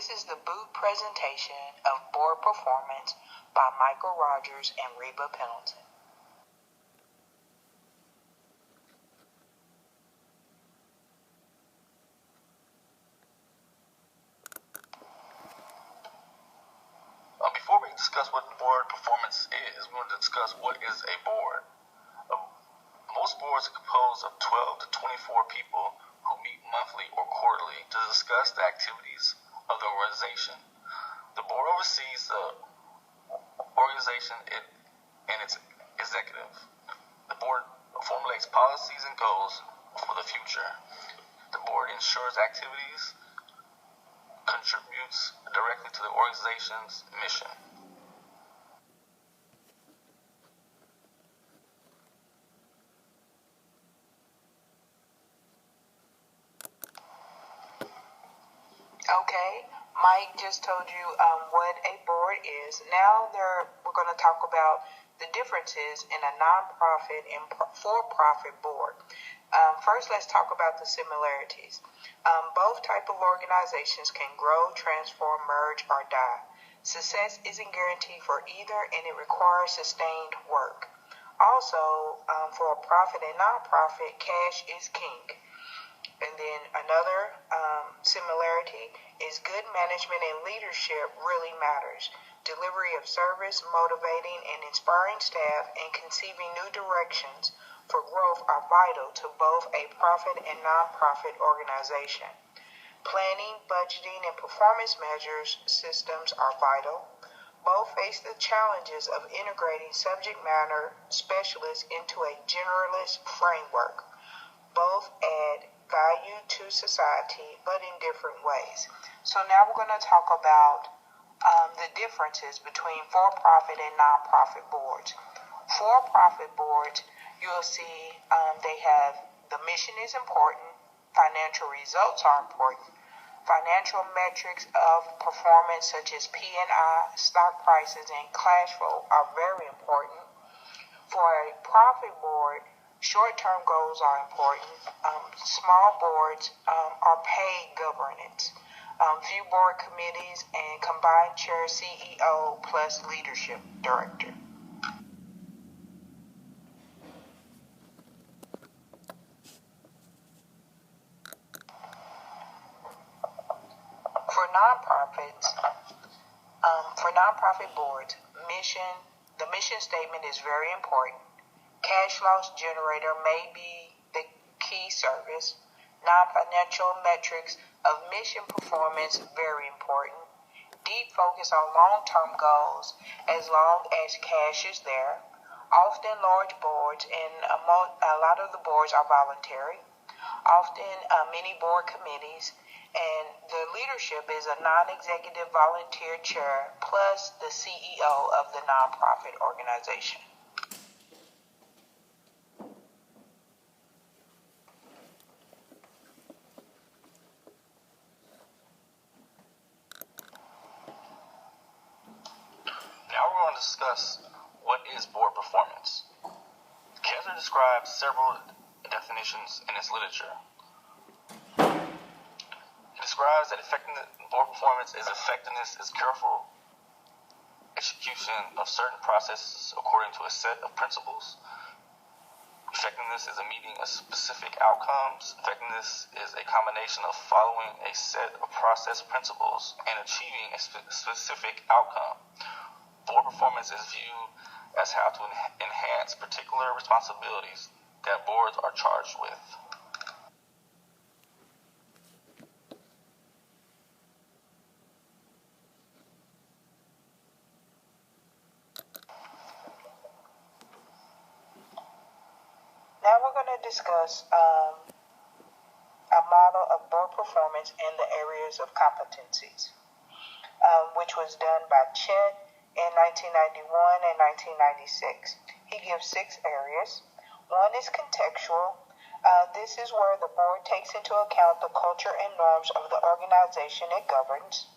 This is the boot presentation of Board Performance by Michael Rogers and Reba Pendleton. Before we discuss what board performance is, we want to discuss what is a board. Most boards are composed of 12 to 24 people who meet monthly or quarterly to discuss the activities of the organization. The board oversees the organization and its executive. The board formulates policies and goals for the future. The board ensures activities contributes directly to the organization's mission. Okay, Mike just told you what a board is. Now we're going to talk about the differences in a nonprofit and for-profit board. First, let's talk about the similarities. Both type of organizations can grow, transform, merge, or die. Success isn't guaranteed for either, and it requires sustained work. Also, for a profit and nonprofit, cash is king. And then another similarity is good management and leadership really matters. Delivery of service, motivating and inspiring staff, and conceiving new directions for growth are vital to both a profit and nonprofit organization. Planning, budgeting, and performance measures systems are vital. Both face the challenges of integrating subject matter specialists into a generalist framework. Both add value to society, but in different ways. So now we're going to talk about the differences between for-profit and nonprofit boards. For-profit boards, you'll see they have the mission is important, financial results are important, financial metrics of performance such as P&I, stock prices, and cash flow are very important. For a profit board, short-term goals are important. Small boards are paid governance. Few board committees and combined chair CEO plus leadership director. For nonprofit boards, the mission statement is very important. Cash loss generator may be the key service. Non-financial metrics of mission performance very important. Deep focus on long-term goals as long as cash is there. Often large boards and a lot of the boards are voluntary. Often many board committees, and the leadership is a non-executive volunteer chair plus the CEO of the nonprofit organization. Now we're going to discuss what is board performance. Kessler describes several definitions in his literature. He describes that board performance is careful execution of certain processes according to a set of principles. Effectiveness is a meeting of specific outcomes. Effectiveness is a combination of following a set of process principles and achieving a specific outcome. Board performance is viewed as how to enhance particular responsibilities that boards are charged with. Now we're going to discuss a model of board performance and the areas of competencies, which was done by Chet in 1991 and 1996. He gives 6 areas. One is contextual. This is where the board takes into account the culture and norms of the organization it governs.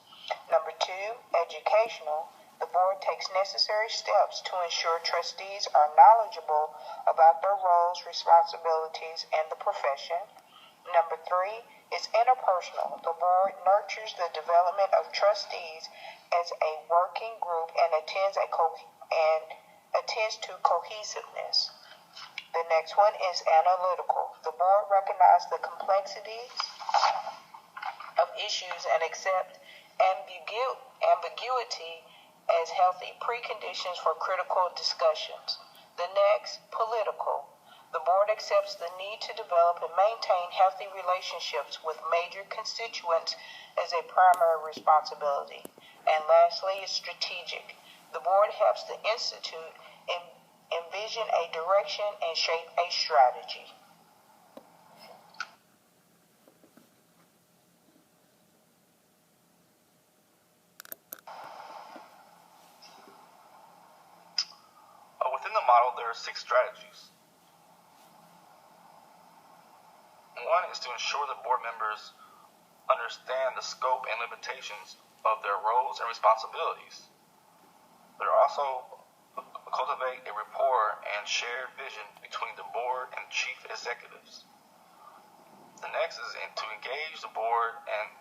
Number 2, educational. The board takes necessary steps to ensure trustees are knowledgeable about their roles, responsibilities, and the profession. Number 3 is interpersonal. The board nurtures the development of trustees as a working group and attends to cohesiveness. The next one is analytical. The board recognizes the complexities of issues and accept ambiguity as healthy preconditions for critical discussions. The next, political. The board accepts the need to develop and maintain healthy relationships with major constituents as a primary responsibility. And lastly, is strategic. The board helps the institute envision a direction and shape a strategy. Within the model, there are 6 strategies. One is to ensure that board members understand the scope and limitations of their roles and responsibilities. There are also cultivate a rapport and shared vision between the board and chief executives. The next is to engage the board and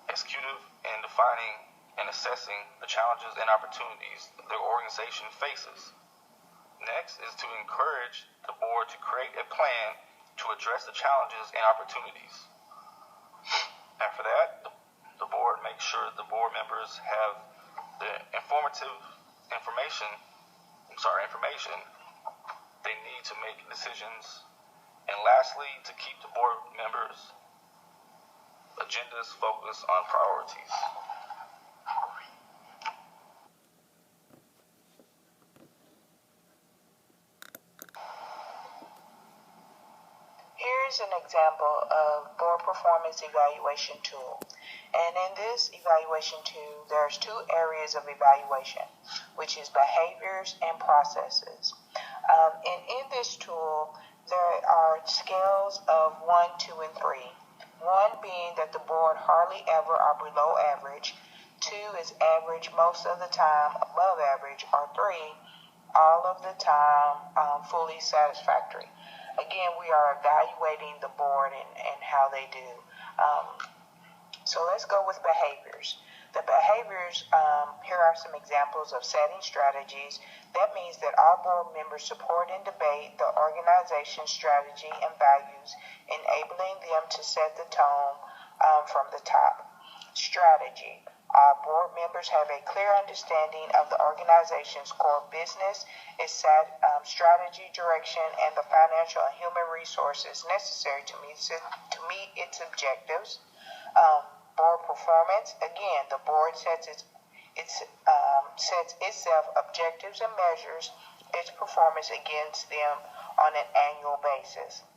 executive in defining and assessing the challenges and opportunities the organization faces. Next is to encourage the board to create a plan to address the challenges and opportunities. After that, the board makes sure the board members have the information they need to make decisions. And lastly, to keep the board members' agendas focused on priorities. Here's an example of board performance evaluation tool. And in this evaluation tool, there's 2 areas of evaluation, which is behaviors and processes. And in this tool, there are scales of 1, 2, and 3. 1 being that the board hardly ever are below average. 2 is average most of the time, above average, or 3, all of the time, fully satisfactory. Again, we are evaluating the board and how they do. So let's go with behaviors. The behaviors, here are some examples of setting strategies. That means that all board members support and debate the organization's strategy and values, enabling them to set the tone from the top. Strategy. Board members have a clear understanding of the organization's core business, its strategy, direction, and the financial and human resources necessary to meet its objectives. Board performance. Again, the board sets itself objectives and measures its performance against them on an annual basis.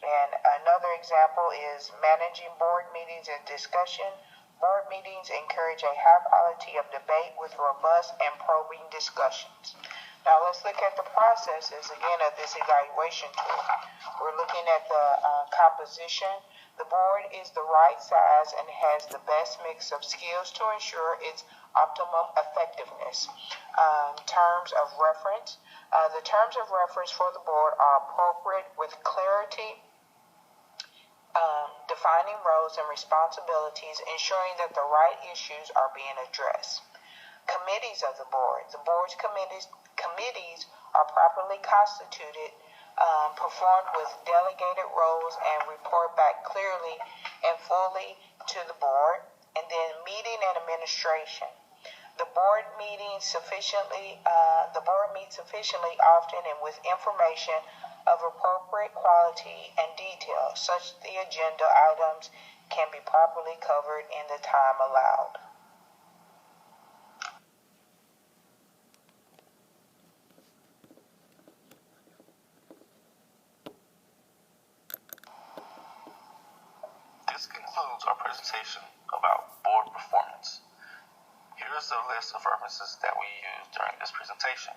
And another example is managing board meetings and discussion. Board meetings encourage a high quality of debate with robust and probing discussions. Now let's look at the processes again of this evaluation tool. We're looking at the composition. The board is the right size and has the best mix of skills to ensure its optimum effectiveness. Terms of reference. The terms of reference for the board are appropriate with clarity, defining roles and responsibilities, ensuring that the right issues are being addressed. Committees of the board. The board's committees are properly constituted, performed with delegated roles, and report back clearly and fully to the board. And then meeting and administration. The board meets sufficiently often and with information of appropriate quality and detail, such that the agenda items can be properly covered in the time allowed. This concludes our presentation about board performance. Here is a list of references that we used during this presentation.